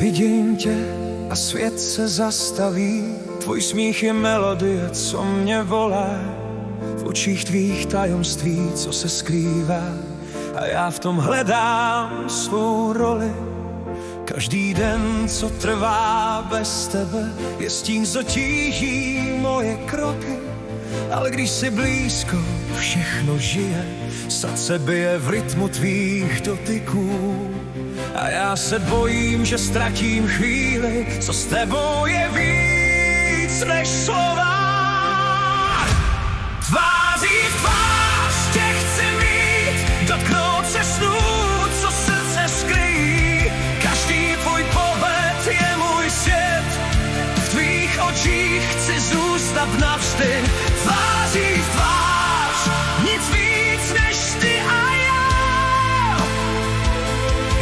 Vidím tě a svět se zastaví, tvůj smích je melodie, co mě volá. V očích tvých tajemství, co se skrývá, a já v tom hledám svou roli. Každý den, co trvá bez tebe, je stín, co tíží moje kroky. Ale když jsi blízko, všechno žije, srdce bije v rytmu tvých dotyků. A já se bojím, že ztratím chvíli, co s tebou je víc než slova. Tváří v tvář tě chci mít, dotknout se snů, co srdce skrýjí. Každý tvůj pohled je můj svět, v tvých očích chci zůstat navždy. Tváří v tvář, nic víc než ty a já.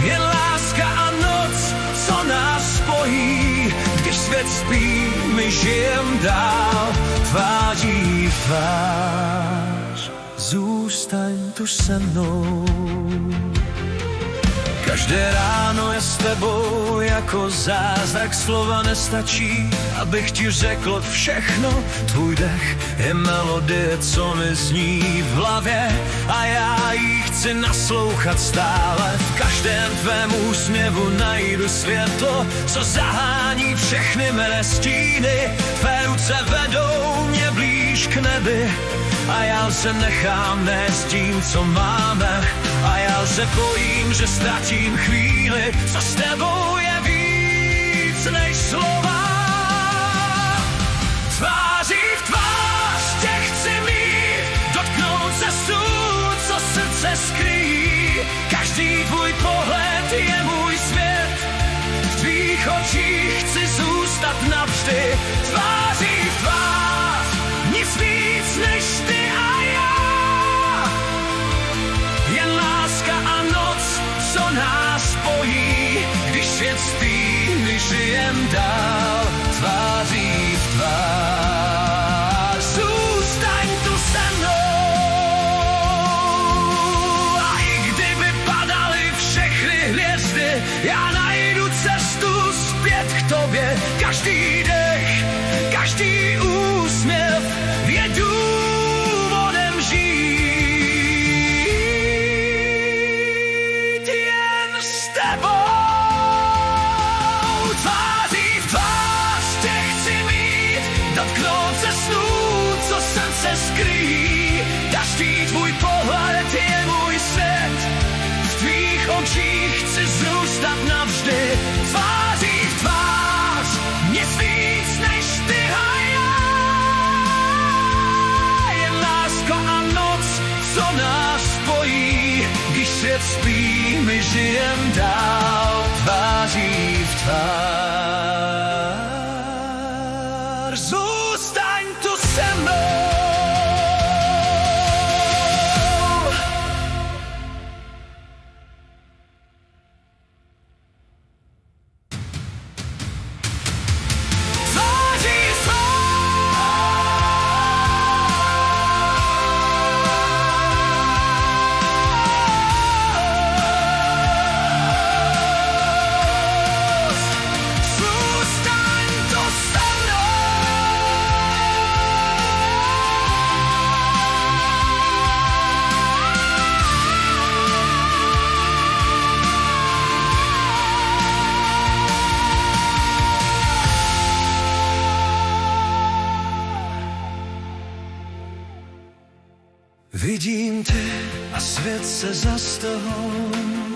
Jen láska a noc, co nás spojí. Když svět spí, my žijem dál. Tváří v tvář, zůstaň tu se mnou. Každé ráno je s tebou jako zázrak, slova nestačí, abych ti řekl všechno. Tvůj dech je melodie, co mi zní v hlavě, a já jí chci naslouchat stále. V každém tvém úsměvu najdu světlo, co zahání všechny mé stíny. Tvé ruce vedou mě blíž k nebi, a já se nechám nést tím, co máme. A já se bojím, že ztratím chvíli, co s tebou je víc než slova. Tváří v tvář tě chci mít, dotknout se snů, co srdce skrýjí. Každý tvůj pohled je můj svět, v tvých očích chci zůstat navždy. Tváří v tvář, nic víc než ty a já. Jen láska a noc, co nás spojí. Když svět spí, my žijem dál. Tváří v tvář, zůstaň tu se mnou. A i kdyby padaly všechny hvězdy, já najdu cestu zpět k tobě. Každý dech, každý úsměv je důvodem žít. Jen s tebou. Tváří v tvář tě chci mít, dotknout se snů, co srdce skrýjí. Každý tvůj pohled je můj svět, v tvých očích chci zůstat navždy. Tváří v tvář, nic víc než ty a já. Jen láska a noc, co nás spojí. Když svět spí, my žijem dál. Tváří v tvář, zůstaň tu se mnou. Vidím tě a svět se zastaví.